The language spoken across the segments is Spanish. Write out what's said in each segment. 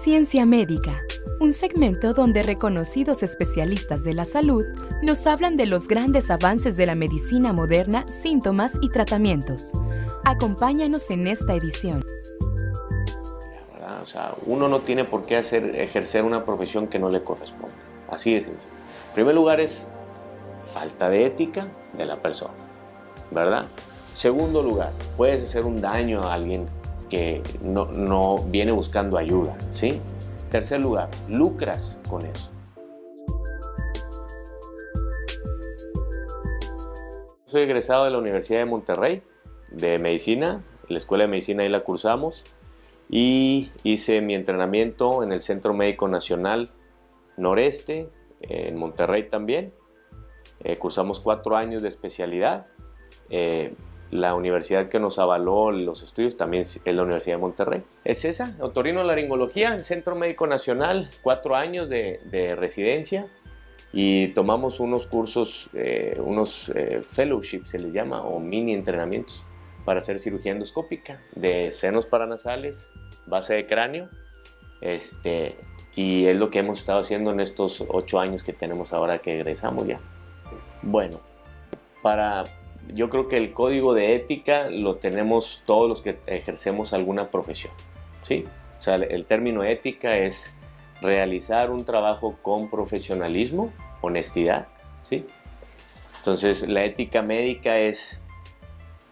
Ciencia Médica, un segmento donde reconocidos especialistas de la salud nos hablan de los grandes avances de la medicina moderna, síntomas y tratamientos. Acompáñanos en esta edición. O sea, uno no tiene por qué ejercer una profesión que no le corresponde. Así de sencillo. En primer lugar es falta de ética de la persona, ¿verdad? Segundo lugar, puedes hacer un daño a alguien que no viene buscando ayuda, ¿sí? Tercer lugar, lucras con eso. Soy egresado de la Universidad de Monterrey, de Medicina, la Escuela de Medicina ahí la cursamos, y hice mi entrenamiento en el Centro Médico Nacional Noreste, en Monterrey también. Cursamos 4 años de especialidad. La universidad que nos avaló los estudios también es la Universidad de Monterrey. Es esa, otorrinolaringología, el Centro Médico Nacional, 4 años de residencia, y tomamos unos cursos, fellowships se les llama, o mini entrenamientos para hacer cirugía endoscópica de senos paranasales, base de cráneo, y es lo que hemos estado haciendo en estos 8 años que tenemos ahora que egresamos ya. Bueno, yo creo que el código de ética lo tenemos todos los que ejercemos alguna profesión, ¿sí? O sea, el término ética es realizar un trabajo con profesionalismo, honestidad, ¿sí? Entonces, la ética médica es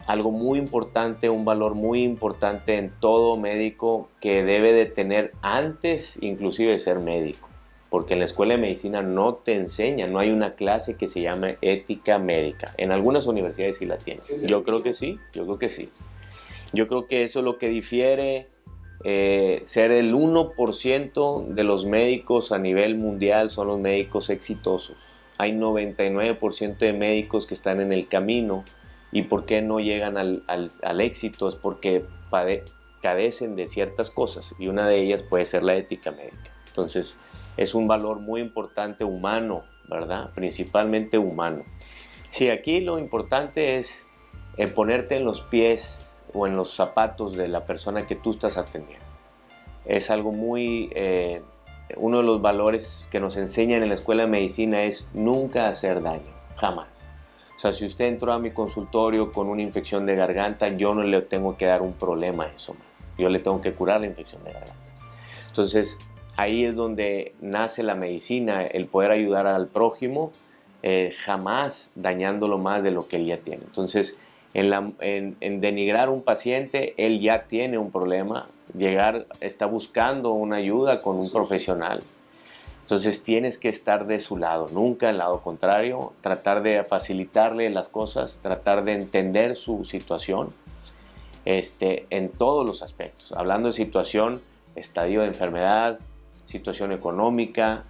algo muy importante, un valor muy importante en todo médico que debe de tener antes inclusive de ser médico. Porque en la escuela de medicina no te enseñan, no hay una clase que se llame ética médica. En algunas universidades sí la tienen. Yo creo que sí, yo creo que sí. Yo creo que eso es lo que difiere ser el 1% de los médicos a nivel mundial son los médicos exitosos. Hay 99% de médicos que están en el camino, y ¿por qué no llegan al éxito? Es porque carecen de ciertas cosas, y una de ellas puede ser la ética médica. Entonces, es un valor muy importante humano, ¿verdad? Principalmente humano. Sí, aquí lo importante es ponerte en los pies o en los zapatos de la persona que tú estás atendiendo. Es algo muy... uno de los valores que nos enseñan en la escuela de medicina es nunca hacer daño, jamás. O sea, si usted entró a mi consultorio con una infección de garganta, yo no le tengo que dar un problema a eso más. Yo le tengo que curar la infección de garganta. Entonces, ahí es donde nace la medicina, el poder ayudar al prójimo, jamás dañándolo más de lo que él ya tiene. Entonces, en denigrar a un paciente, él ya tiene un problema, está buscando una ayuda con un profesional. Entonces, tienes que estar de su lado, nunca al lado contrario, tratar de facilitarle las cosas, tratar de entender su situación, en todos los aspectos. Hablando de situación, estadio de enfermedad, situación económica,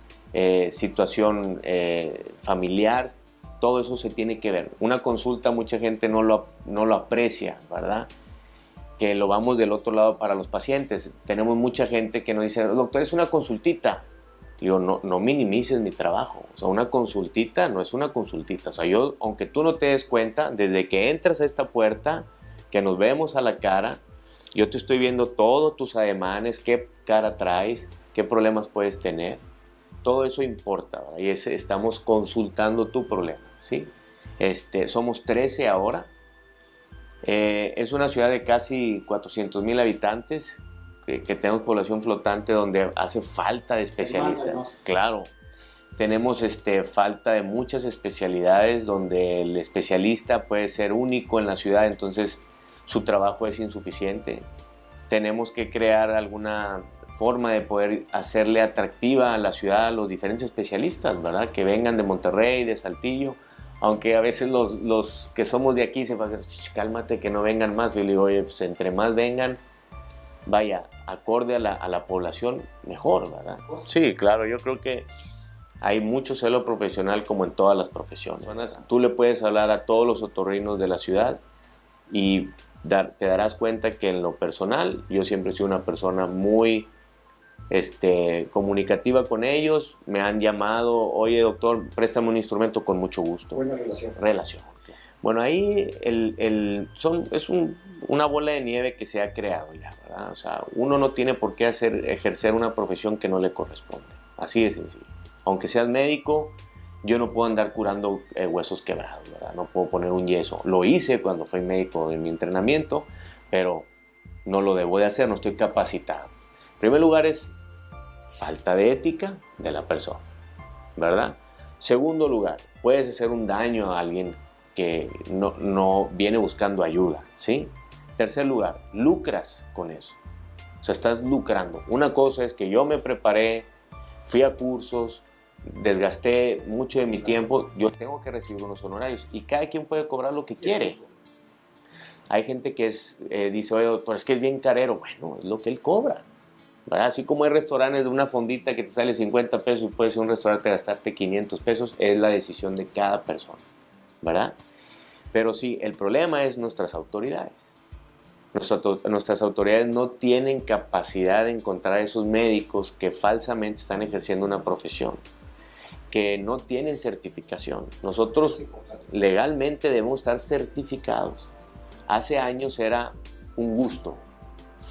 situación familiar, todo eso se tiene que ver. Una consulta mucha gente no lo aprecia, ¿verdad? Que lo vamos del otro lado para los pacientes. Tenemos mucha gente que nos dice, doctor, es una consultita. Digo, no minimices mi trabajo. O sea, una consultita no es una consultita. O sea, yo, aunque tú no te des cuenta, desde que entras a esta puerta, que nos vemos a la cara, yo te estoy viendo todos tus ademanes, qué cara traes, qué problemas puedes tener. Todo eso importa, ¿verdad? Y estamos consultando tu problema, ¿sí? Somos 13 ahora. Es una ciudad de casi 400,000 habitantes, que tenemos población flotante donde hace falta de especialistas. Claro. Tenemos falta de muchas especialidades donde el especialista puede ser único en la ciudad, entonces su trabajo es insuficiente. Tenemos que crear alguna forma de poder hacerle atractiva a la ciudad a los diferentes especialistas, ¿verdad? Que vengan de Monterrey, de Saltillo, aunque a veces los que somos de aquí se van a decir, cálmate que no vengan más. Yo le digo, oye, pues entre más vengan, vaya, acorde a la población, mejor, ¿verdad? Sí, claro, yo creo que hay mucho celo profesional como en todas las profesiones. Tú le puedes hablar a todos los otorrinos de la ciudad y te darás cuenta que en lo personal yo siempre he sido una persona muy comunicativa con ellos. Me han llamado, oye doctor, préstame un instrumento, con mucho gusto. Buena relación. Relación. Bueno, ahí es una bola de nieve que se ha creado ya, ¿verdad? O sea, uno no tiene por qué ejercer una profesión que no le corresponde. Así de sencillo. Aunque seas médico, yo no puedo andar curando huesos quebrados, ¿verdad? No puedo poner un yeso. Lo hice cuando fui médico en mi entrenamiento, pero no lo debo de hacer, no estoy capacitado. En primer lugar es falta de ética de la persona, ¿verdad? Segundo lugar, puedes hacer un daño a alguien que no viene buscando ayuda, ¿sí? Tercer lugar, lucras con eso. O sea, estás lucrando. Una cosa es que yo me preparé, fui a cursos, desgasté mucho de mi tiempo, yo tengo que recibir unos honorarios y cada quien puede cobrar lo que quiere. Hay gente que dice, oye doctor, es que es bien carero. Bueno, es lo que él cobra, ¿verdad? Así como hay restaurantes de una fondita que te sale 50 pesos y puede ser un restaurante gastarte 500 pesos, es la decisión de cada persona, ¿verdad? Pero sí, el problema es nuestras autoridades. Nuestras autoridades no tienen capacidad de encontrar esos médicos que falsamente están ejerciendo una profesión, que no tienen certificación. Nosotros legalmente debemos estar certificados. Hace años era un gusto,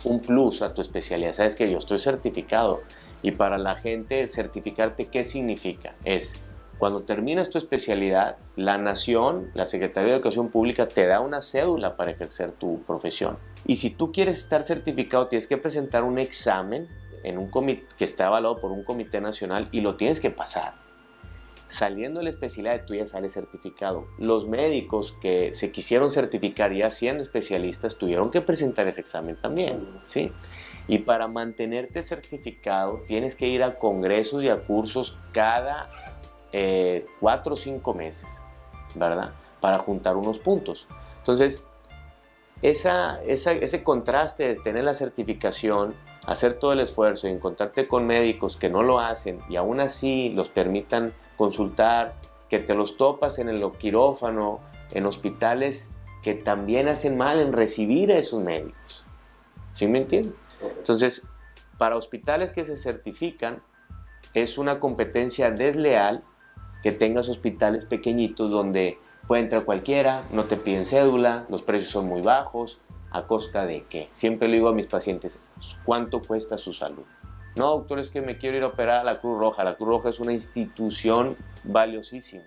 un plus a tu especialidad. Sabes que yo estoy certificado, y para la gente certificarte, ¿qué significa? Es cuando terminas tu especialidad, la nación, la Secretaría de Educación Pública te da una cédula para ejercer tu profesión. Y si tú quieres estar certificado, tienes que presentar un examen en un comité que está avalado por un comité nacional y lo tienes que pasar. Saliendo de la especialidad, tú ya sales certificado. Los médicos que se quisieron certificar ya siendo especialistas tuvieron que presentar ese examen también, ¿sí? Y para mantenerte certificado tienes que ir a congresos y a cursos cada 4 o 5 meses, ¿verdad? Para juntar unos puntos. Entonces, ese contraste de tener la certificación, hacer todo el esfuerzo y encontrarte con médicos que no lo hacen y aún así los permitan consultar, que te los topas en el quirófano, en hospitales que también hacen mal en recibir a esos médicos. ¿Sí me entienden? Entonces, para hospitales que se certifican, es una competencia desleal que tengas hospitales pequeñitos donde puede entrar cualquiera, no te piden cédula, los precios son muy bajos. ¿A costa de qué? Siempre le digo a mis pacientes, ¿cuánto cuesta su salud? No, doctor, es que me quiero ir a operar a la Cruz Roja. La Cruz Roja es una institución valiosísima,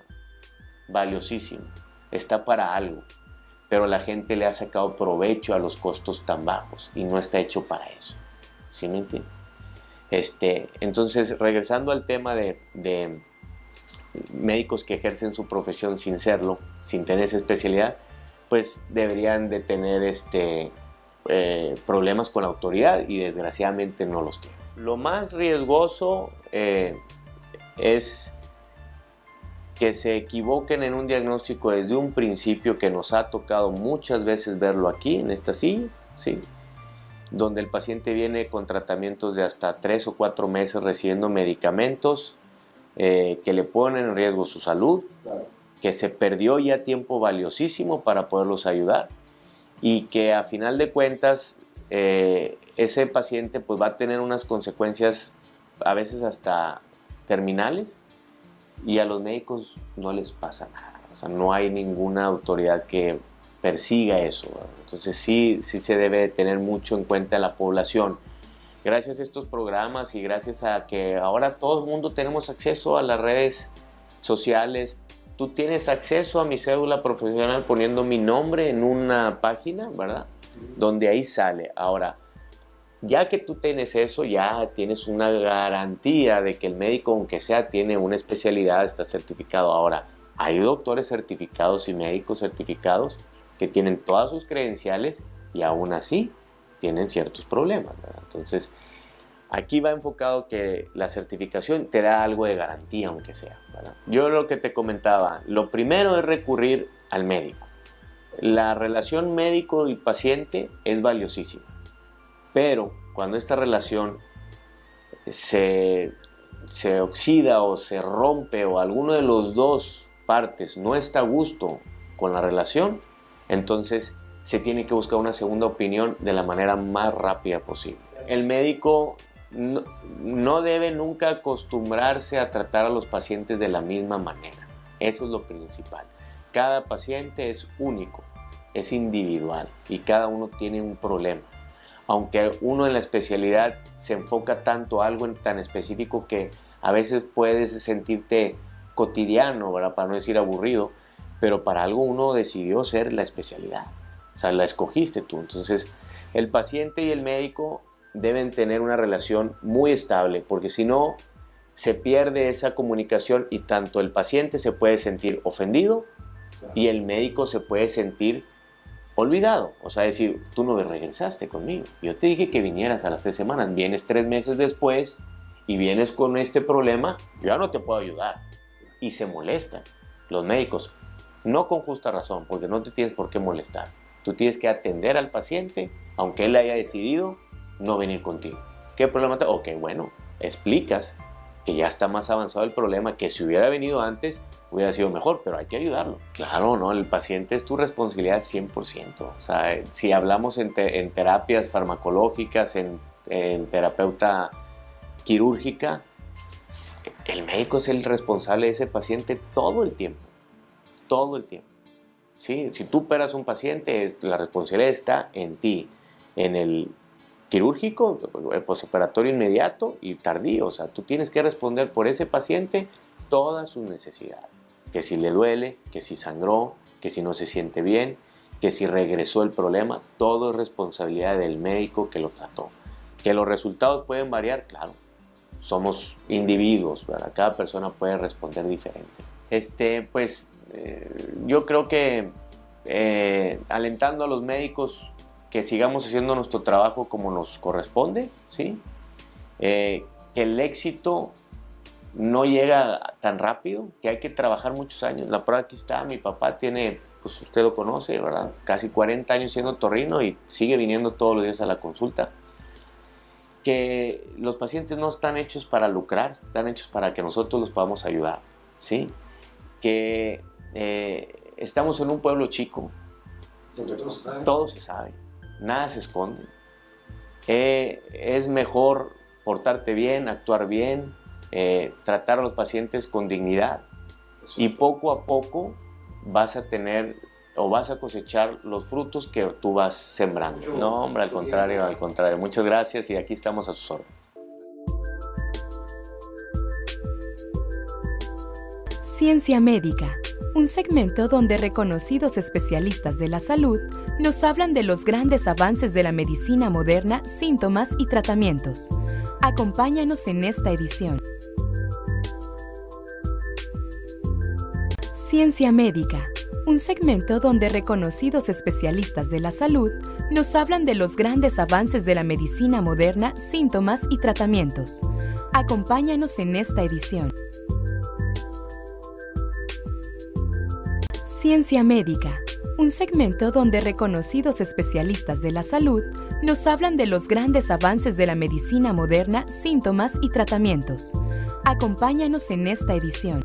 valiosísima. Está para algo, pero la gente le ha sacado provecho a los costos tan bajos y no está hecho para eso. ¿Sí me entiende? Entonces, regresando al tema de médicos que ejercen su profesión sin serlo, sin tener esa especialidad, pues deberían de tener problemas con la autoridad y desgraciadamente no los tienen. Lo más riesgoso es que se equivoquen en un diagnóstico desde un principio, que nos ha tocado muchas veces verlo aquí en esta silla, ¿sí? Donde el paciente viene con tratamientos de hasta 3 o 4 meses recibiendo medicamentos que le ponen en riesgo su salud, claro, que se perdió ya tiempo valiosísimo para poderlos ayudar y que a final de cuentas ese paciente pues va a tener unas consecuencias a veces hasta terminales y a los médicos no les pasa nada. O sea, no hay ninguna autoridad que persiga eso, ¿verdad? Entonces sí se debe tener mucho en cuenta la población. Gracias a estos programas y gracias a que ahora todo el mundo tenemos acceso a las redes sociales. Tú tienes acceso a mi cédula profesional poniendo mi nombre en una página, ¿verdad? Donde ahí sale. Ahora, ya que tú tienes eso, ya tienes una garantía de que el médico, aunque sea, tiene una especialidad, está certificado. Ahora, hay doctores certificados y médicos certificados que tienen todas sus credenciales y aún así tienen ciertos problemas, ¿verdad? Entonces, aquí va enfocado que la certificación te da algo de garantía, aunque sea, ¿verdad? Yo lo que te comentaba, lo primero es recurrir al médico. La relación médico y paciente es valiosísima, pero cuando esta relación se oxida o se rompe o alguno de los dos partes no está a gusto con la relación, entonces se tiene que buscar una segunda opinión de la manera más rápida posible. El médico no debe nunca acostumbrarse a tratar a los pacientes de la misma manera. Eso es lo principal. Cada paciente es único, es individual y cada uno tiene un problema. Aunque uno en la especialidad se enfoca tanto a algo tan específico que a veces puedes sentirte cotidiano, ¿verdad? Para no decir aburrido, pero para algo uno decidió ser la especialidad, o sea, la escogiste tú. Entonces, el paciente y el médico deben tener una relación muy estable, porque si no, se pierde esa comunicación y tanto el paciente se puede sentir ofendido y el médico se puede sentir olvidado. O sea, decir, tú no me regresaste conmigo. Yo te dije que vinieras a las 3 semanas, vienes 3 meses después y vienes con este problema, yo ya no te puedo ayudar. Y se molestan los médicos, no con justa razón, porque no te tienes por qué molestar. Tú tienes que atender al paciente, aunque él haya decidido no venir contigo. ¿Qué problema te? Ok, bueno, explicas que ya está más avanzado el problema, que si hubiera venido antes hubiera sido mejor, pero hay que ayudarlo. Claro, ¿no? El paciente es tu responsabilidad 100%. O sea, si hablamos en terapias farmacológicas, en terapeuta quirúrgica, el médico es el responsable de ese paciente todo el tiempo. Todo el tiempo. ¿Sí? Si tú operas un paciente, la responsabilidad está en ti, en el quirúrgico, el postoperatorio inmediato y tardío. O sea, tú tienes que responder por ese paciente todas sus necesidades. Que si le duele, que si sangró, que si no se siente bien, que si regresó el problema, todo es responsabilidad del médico que lo trató. Que los resultados pueden variar, claro. Somos individuos, ¿verdad? Cada persona puede responder diferente. Yo creo que alentando a los médicos que sigamos haciendo nuestro trabajo como nos corresponde, ¿sí? Que el éxito no llega tan rápido, que hay que trabajar muchos años. La prueba aquí está, mi papá tiene, pues usted lo conoce, ¿verdad? Casi 40 años siendo otorrino y sigue viniendo todos los días a la consulta. Que los pacientes no están hechos para lucrar, están hechos para que nosotros los podamos ayudar, ¿sí? Que estamos en un pueblo chico, donde todo se sabe, nada se esconde. Es mejor portarte bien, actuar bien, tratar a los pacientes con dignidad y poco a poco vas a tener o vas a cosechar los frutos que tú vas sembrando. No, hombre, al contrario. Muchas gracias y aquí estamos a sus órdenes. Ciencia Médica, un segmento donde reconocidos especialistas de la salud nos hablan de los grandes avances de la medicina moderna, síntomas y tratamientos. Acompáñanos en esta edición. Ciencia Médica, un segmento donde reconocidos especialistas de la salud nos hablan de los grandes avances de la medicina moderna, síntomas y tratamientos. Acompáñanos en esta edición. Ciencia Médica, un segmento donde reconocidos especialistas de la salud nos hablan de los grandes avances de la medicina moderna, síntomas y tratamientos. Acompáñanos en esta edición.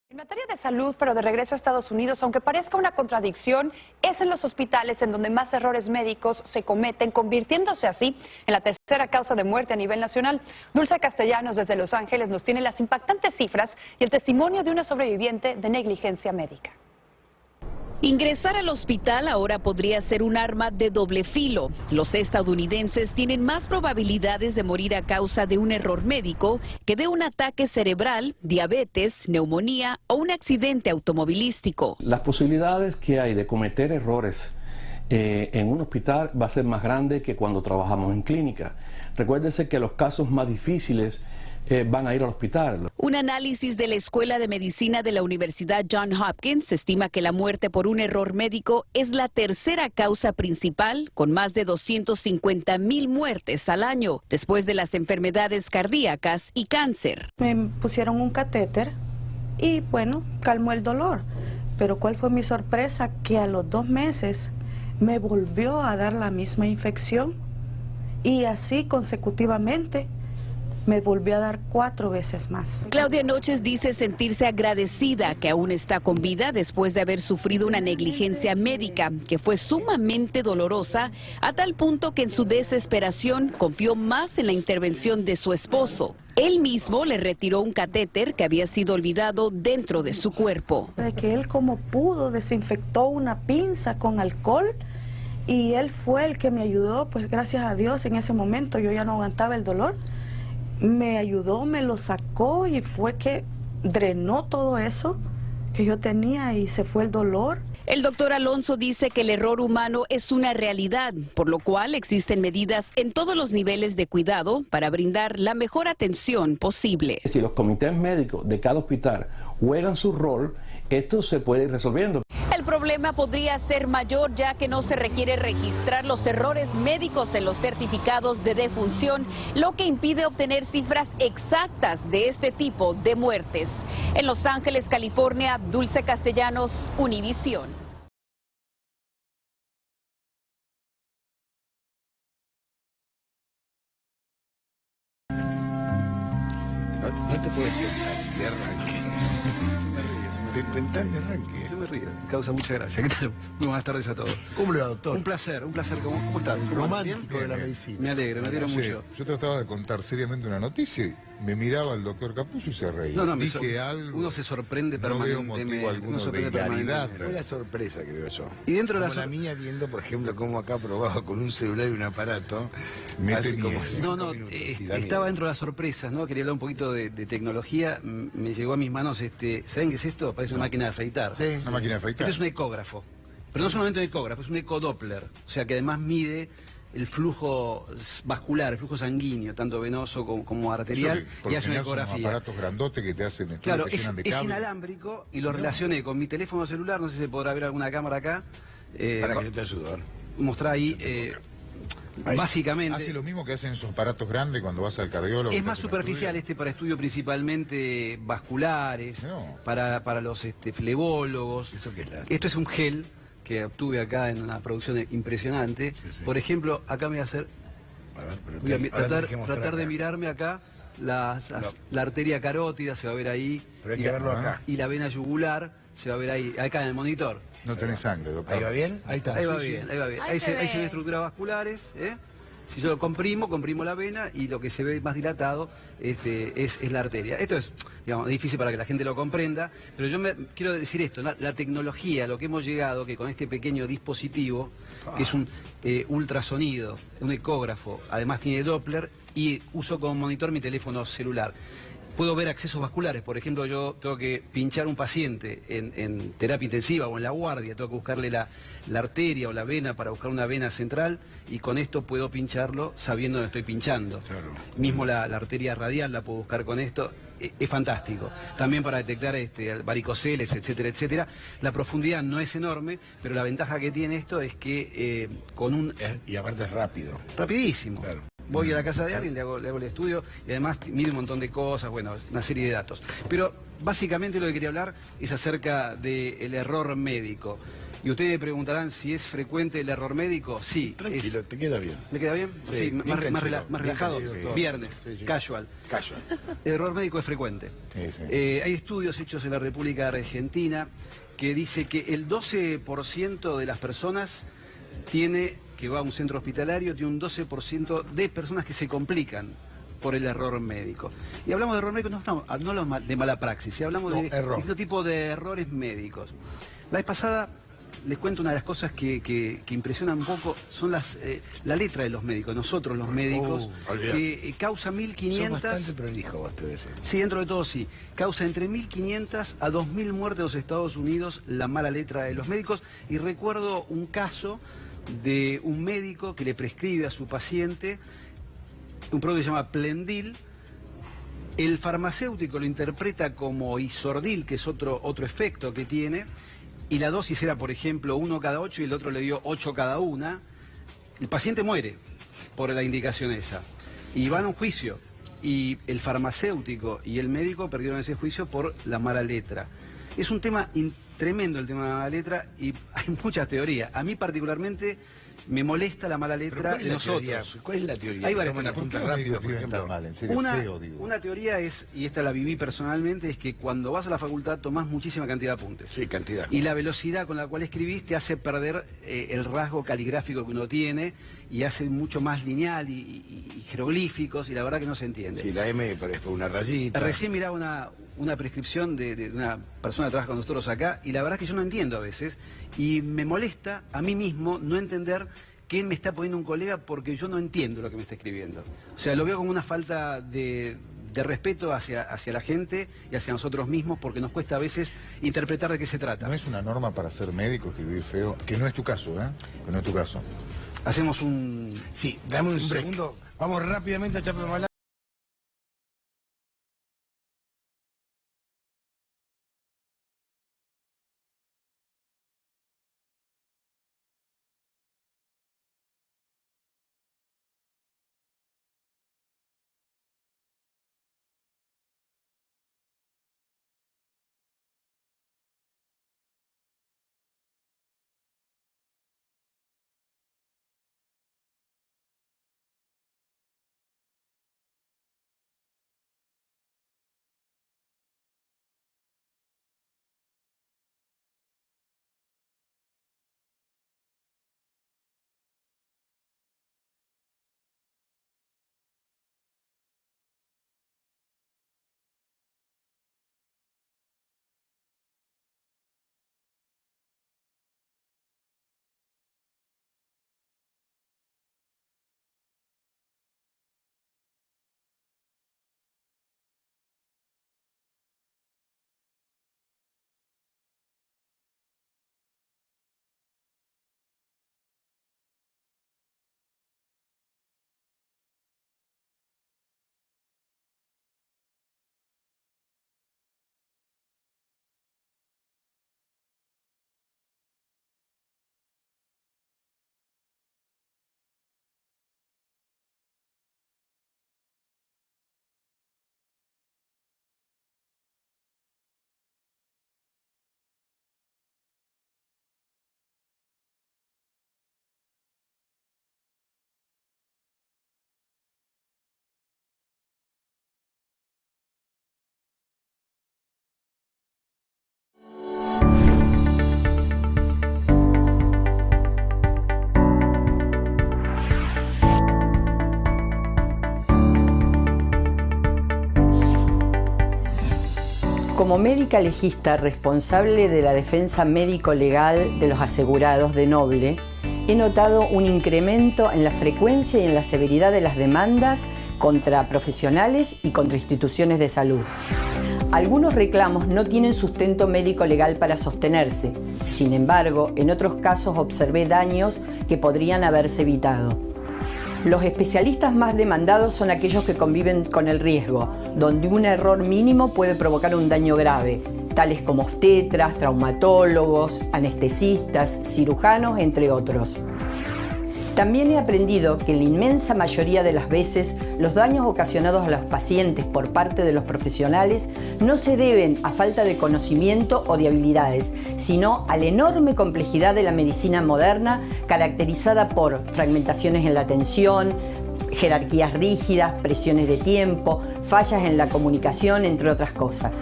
En materia de salud, pero de regreso a Estados Unidos, aunque parezca una contradicción, es en los hospitales en donde más errores médicos se cometen, convirtiéndose así en la tercera causa de muerte a nivel nacional. Dulce Castellanos desde Los Ángeles nos tiene las impactantes cifras y el testimonio de una sobreviviente de negligencia médica. Ingresar al hospital ahora podría ser un arma de doble filo. Los estadounidenses tienen más probabilidades de morir a causa de un error médico que de un ataque cerebral, diabetes, neumonía o un accidente automovilístico. Las posibilidades que hay de cometer errores en un hospital va a ser más grande que cuando trabajamos en clínica. Recuérdense que los casos más difíciles van a ir al hospital. Un análisis de la Escuela de Medicina de la Universidad Johns Hopkins estima que la muerte por un error médico es la tercera causa principal, con más de 250,000 muertes al año, después de las enfermedades cardíacas y cáncer. Me pusieron un catéter y bueno, calmó el dolor. Pero ¿cuál fue mi sorpresa? Que a los 2 meses me volvió a dar la misma infección y así consecutivamente. me volvió a dar 4 veces más. Claudia Noches dice sentirse agradecida que aún está con vida después de haber sufrido una negligencia médica que fue sumamente dolorosa, a tal punto que en su desesperación confió más en la intervención de su esposo. Él mismo le retiró un catéter que había sido olvidado dentro de su cuerpo. De que él como pudo desinfectó una pinza con alcohol y él fue el que me ayudó, pues gracias a Dios en ese momento yo ya no aguantaba el dolor. Me ayudó, me lo sacó y fue que drenó todo eso que yo tenía y se fue el dolor. El doctor Alonso dice que el error humano es una realidad, por lo cual existen medidas en todos los niveles de cuidado para brindar la mejor atención posible. Si los comités médicos de cada hospital juegan su rol, esto se puede ir resolviendo. El problema podría ser mayor ya que no se requiere registrar los errores médicos en los certificados de defunción, lo que impide obtener cifras exactas de este tipo de muertes. En Los Ángeles, California, Dulce Castellanos, Univisión. No te puedes tentar de arranque. De tentar de arranque. Yo me río, me causa mucha gracia. ¿Qué tal? Muy buenas tardes a todos. ¿Cómo le va, doctor? Un placer. ¿Cómo estás? Romántico de la medicina. Me alegro mucho. Yo trataba de contar seriamente una noticia y me miraba el doctor Capuzzo y se reía. No, Dije algo. uno se sorprende no veo permanentemente. motivo alguno de hilaridad. Fue la sorpresa que veo yo. Y dentro de como la mía viendo, por ejemplo, cómo acá probaba con un celular y un aparato. Hace como 5 minutos. Sí, da estaba miedo. dentro de las sorpresas, ¿no? Quería hablar un poquito de tecnología. Me llegó a mis manos, ¿saben qué es esto? Parece una máquina de afeitar. Sí. Una máquina de afeitar. Este es un ecógrafo. Pero no solamente un ecógrafo, es un ecodoppler. O sea que además mide el flujo vascular, el flujo sanguíneo, tanto venoso como arterial, Eso que, por y lo hace una general, son ecografía. aparatos grandotes que te hacen Claro, que llenan de es cable. inalámbrico y lo relacioné con mi teléfono celular, no sé si se podrá ver alguna cámara acá. Para que yo te ayude. Mostrar ahí, básicamente. Hace lo mismo que hacen esos aparatos grandes cuando vas al cardiólogo. Es te más hacen un superficial estudio. para estudios principalmente vasculares, No. para los flebólogos. ¿Eso qué es la? Esto es un gel que obtuve acá en una producción impresionante. sí. Por ejemplo, acá me voy a hacer, A ver, pero voy a ahora tenés que mostrar tratar de acá. mirarme acá la arteria carótida, se va a ver ahí, Pero hay que verlo acá. y la vena yugular se va a ver ahí, acá en el monitor. No tenés sangre, doctor. ¿Ahí va bien? Ahí está. Ahí va Sí, bien, sí. ahí va bien. Ahí Ahí se se ve. ven estructuras vasculares, ¿eh? Si yo lo comprimo la vena y lo que se ve más dilatado es la arteria. Esto es, digamos, difícil para que la gente lo comprenda, pero yo quiero decir esto, la tecnología, lo que hemos llegado, que con este pequeño dispositivo, que es un ultrasonido, un ecógrafo, además tiene Doppler, y uso como monitor mi teléfono celular. Puedo ver accesos vasculares, por ejemplo, yo tengo que pinchar un paciente en terapia intensiva o en la guardia, tengo que buscarle la arteria o la vena para buscar una vena central y con esto puedo pincharlo sabiendo dónde estoy pinchando. Claro. Mismo la arteria radial la puedo buscar con esto, es fantástico. También para detectar varicoceles, etcétera, etcétera. La profundidad no es enorme, pero la ventaja que tiene esto es que con un... Y aparte es rápido. Rapidísimo. Claro. Voy a la casa de alguien, le hago el estudio y además mide un montón de cosas, bueno, una serie de datos. Pero básicamente lo que quería hablar es acerca del error médico. Y ustedes me preguntarán si es frecuente el error médico. Sí. Tranquilo, te queda bien. ¿Me queda bien? Sí, bien más canchero, relajado. bien canchero todo. Viernes, Sí, sí. casual. Casual. El error médico es frecuente. Sí, sí. Hay estudios hechos en la República Argentina que dice que el 12% de las personas que va a un centro hospitalario, tiene un 12% de personas que se complican por el error médico. Y hablamos de error médico, no hablamos de mala praxis, hablamos de error. distinto tipo de errores médicos. La vez pasada les cuento una de las cosas que impresionan un poco, son la letra de los médicos, nosotros los médicos, olvidate. que causa Sos 1.500... bastante prolijo vos, te ves. Sí, dentro de todo sí. Causa entre 1.500 a 2.000 muertes en los Estados Unidos la mala letra de los médicos. Y recuerdo un caso de un médico que le prescribe a su paciente un producto que se llama Plendil. El farmacéutico lo interpreta como Isordil, que es otro efecto que tiene, y la dosis era, por ejemplo, 1 cada 8 y el otro le dio 8 cada 1. El paciente muere por la indicación esa. Y van a un juicio. Y el farmacéutico y el médico perdieron ese juicio por la mala letra. Es un tema tremendo el tema de la mala letra y hay muchas teorías. A mí particularmente me molesta la mala letra de nosotros. ¿Cuál es la teoría? Hay varias Toman teorías. apuntes rápido, por ejemplo. Mal, en serio, feo, digo. Una teoría es, y esta la viví personalmente, es que cuando vas a la facultad tomás muchísima cantidad de apuntes. Sí, cantidad. Y la velocidad con la cual escribís te hace perder el rasgo caligráfico que uno tiene y hace mucho más lineal y jeroglíficos y la verdad que no se entiende. Sí, la M parece una rayita. Recién miraba una prescripción de una persona que trabaja con nosotros acá y la verdad es que yo no entiendo a veces y me molesta a mí mismo no entender qué me está poniendo un colega porque yo no entiendo lo que me está escribiendo. O sea, lo veo como una falta de respeto hacia la gente y hacia nosotros mismos porque nos cuesta a veces interpretar de qué se trata. ¿No es una norma para ser médico escribir feo? Que no es tu caso, ¿eh? Que no es tu caso. Hacemos un... Sí, dame un segundo. Vamos rápidamente a Chapemalá. Como médica legista responsable de la defensa médico-legal de los asegurados de Noble, he notado un incremento en la frecuencia y en la severidad de las demandas contra profesionales y contra instituciones de salud. Algunos reclamos no tienen sustento médico-legal para sostenerse. Sin embargo, en otros casos observé daños que podrían haberse evitado. Los especialistas más demandados son aquellos que conviven con el riesgo, donde un error mínimo puede provocar un daño grave, tales como obstetras, traumatólogos, anestesistas, cirujanos, entre otros. También he aprendido que en la inmensa mayoría de las veces los daños ocasionados a los pacientes por parte de los profesionales no se deben a falta de conocimiento o de habilidades, sino a la enorme complejidad de la medicina moderna caracterizada por fragmentaciones en la atención, jerarquías rígidas, presiones de tiempo, fallas en la comunicación, entre otras cosas.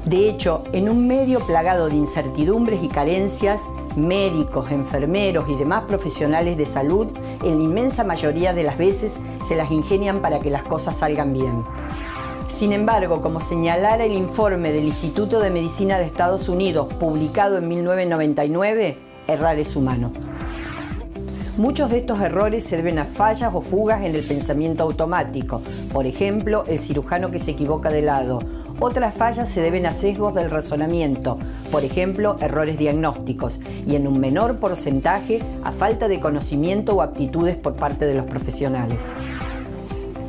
De hecho, en un medio plagado de incertidumbres y carencias, médicos, enfermeros y demás profesionales de salud, en la inmensa mayoría de las veces se las ingenian para que las cosas salgan bien. Sin embargo, como señalara el informe del Instituto de Medicina de Estados Unidos, publicado en 1999, errar es humano. Muchos de estos errores se deben a fallas o fugas en el pensamiento automático, por ejemplo, el cirujano que se equivoca de lado. Otras fallas se deben a sesgos del razonamiento, por ejemplo, errores diagnósticos, y en un menor porcentaje a falta de conocimiento o aptitudes por parte de los profesionales.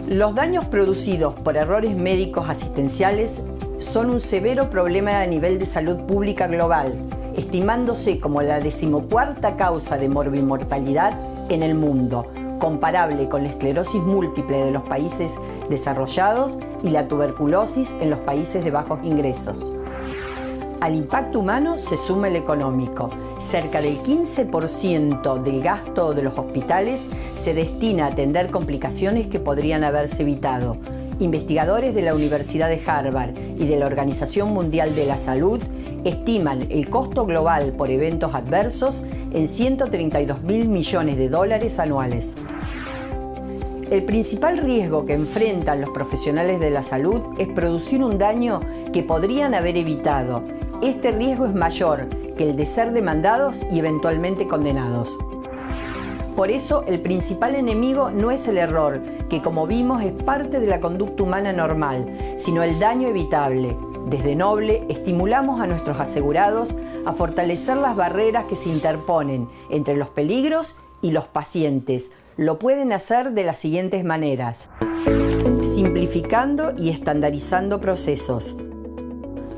Los daños producidos por errores médicos asistenciales son un severo problema a nivel de salud pública global, estimándose como la 14ª causa de morbimortalidad en el mundo, comparable con la esclerosis múltiple de los países desarrollados y la tuberculosis en los países de bajos ingresos. Al impacto humano se suma el económico. Cerca del 15% del gasto de los hospitales se destina a atender complicaciones que podrían haberse evitado. Investigadores de la Universidad de Harvard y de la Organización Mundial de la Salud estiman el costo global por eventos adversos en 132.000 millones de dólares anuales. El principal riesgo que enfrentan los profesionales de la salud es producir un daño que podrían haber evitado. Este riesgo es mayor que el de ser demandados y eventualmente condenados. Por eso, el principal enemigo no es el error, que como vimos es parte de la conducta humana normal, sino el daño evitable. Desde Noble estimulamos a nuestros asegurados a fortalecer las barreras que se interponen entre los peligros y los pacientes. Lo pueden hacer de las siguientes maneras: simplificando y estandarizando procesos,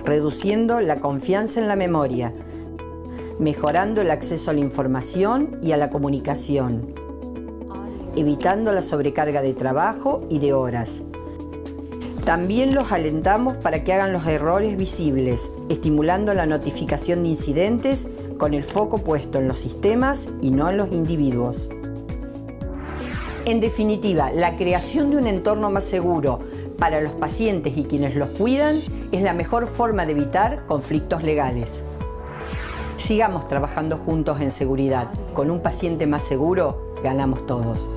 reduciendo la confianza en la memoria, mejorando el acceso a la información y a la comunicación, evitando la sobrecarga de trabajo y de horas. También los alentamos para que hagan los errores visibles, estimulando la notificación de incidentes con el foco puesto en los sistemas y no en los individuos. En definitiva, la creación de un entorno más seguro para los pacientes y quienes los cuidan es la mejor forma de evitar conflictos legales. Sigamos trabajando juntos en seguridad. Con un paciente más seguro, ganamos todos.